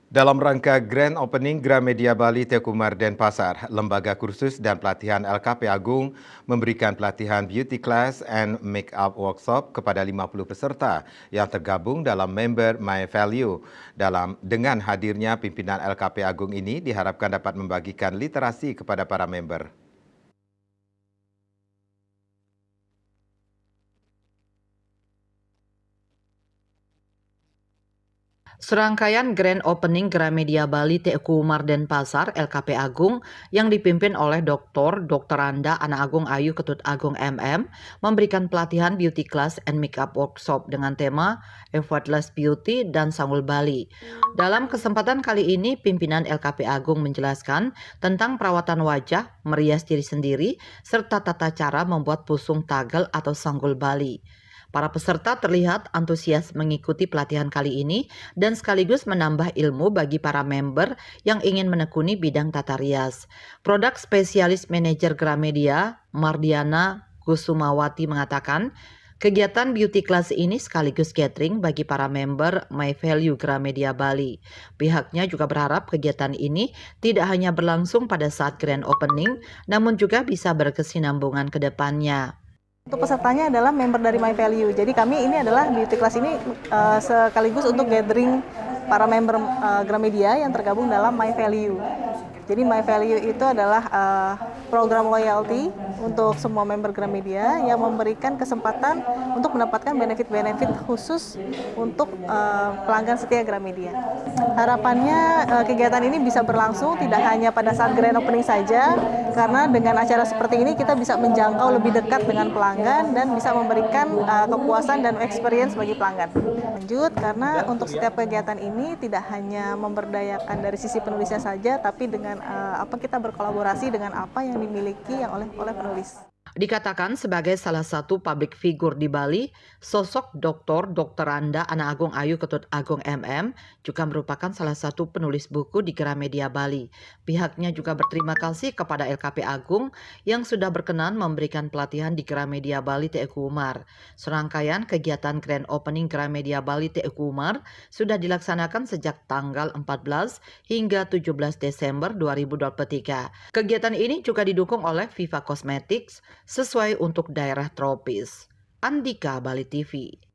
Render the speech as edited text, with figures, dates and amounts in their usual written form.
Dalam rangka Grand Opening Gramedia Bali Teuku Denpasar, Lembaga Kursus dan Pelatihan LKP Agung memberikan pelatihan Beauty Class and Makeup Workshop kepada 50 peserta yang tergabung dalam member My Value. Dengan hadirnya pimpinan LKP Agung ini diharapkan dapat membagikan literasi kepada para member. Serangkaian Grand Opening Gramedia Bali Teuku Denpasar LKP Agung yang dipimpin oleh Dr. Anda Ana Agung Ayu Ketut Agung MM memberikan pelatihan Beauty Class and Makeup Workshop dengan tema Effortless Beauty dan Sanggul Bali. Dalam kesempatan kali ini, pimpinan LKP Agung menjelaskan tentang perawatan wajah, merias diri sendiri, serta tata cara membuat pusung tagel atau sanggul Bali. Para peserta terlihat antusias mengikuti pelatihan kali ini dan sekaligus menambah ilmu bagi para member yang ingin menekuni bidang tata rias. Produk spesialis manajer Gramedia, Mardiana Kusumawati mengatakan, kegiatan beauty class ini sekaligus catering bagi para member My Value Gramedia Bali. Pihaknya juga berharap kegiatan ini tidak hanya berlangsung pada saat grand opening, namun juga bisa berkesinambungan ke depannya. Untuk pesertanya adalah member dari My Value. Jadi kami ini adalah beauty class ini sekaligus untuk gathering para member Gramedia yang tergabung dalam My Value. Jadi My Value itu adalah program loyalty untuk semua member Gramedia yang memberikan kesempatan untuk mendapatkan benefit-benefit khusus untuk pelanggan setia Gramedia. Harapannya kegiatan ini bisa berlangsung tidak hanya pada saat grand opening saja, karena dengan acara seperti ini kita bisa menjangkau lebih dekat dengan pelanggan dan bisa memberikan kepuasan dan experience bagi pelanggan. Lanjut, karena untuk setiap kegiatan ini tidak hanya memberdayakan dari sisi penulisnya saja, tapi dengan kita berkolaborasi dengan apa yang dimiliki oleh penulis. Dikatakan sebagai salah satu public figure di Bali, sosok Dr. Anda Ana Agung Ayu Ketut Agung MM juga merupakan salah satu penulis buku di Gramedia Bali. Pihaknya juga berterima kasih kepada LKP Agung yang sudah berkenan memberikan pelatihan di Gramedia Bali Teuku Umar. Serangkaian kegiatan Grand Opening Gramedia Bali Teuku Umar sudah dilaksanakan sejak tanggal 14 hingga 17 Desember 2023. Kegiatan ini juga didukung oleh Viva Cosmetics sesuai untuk daerah tropis. Andika Bali TV.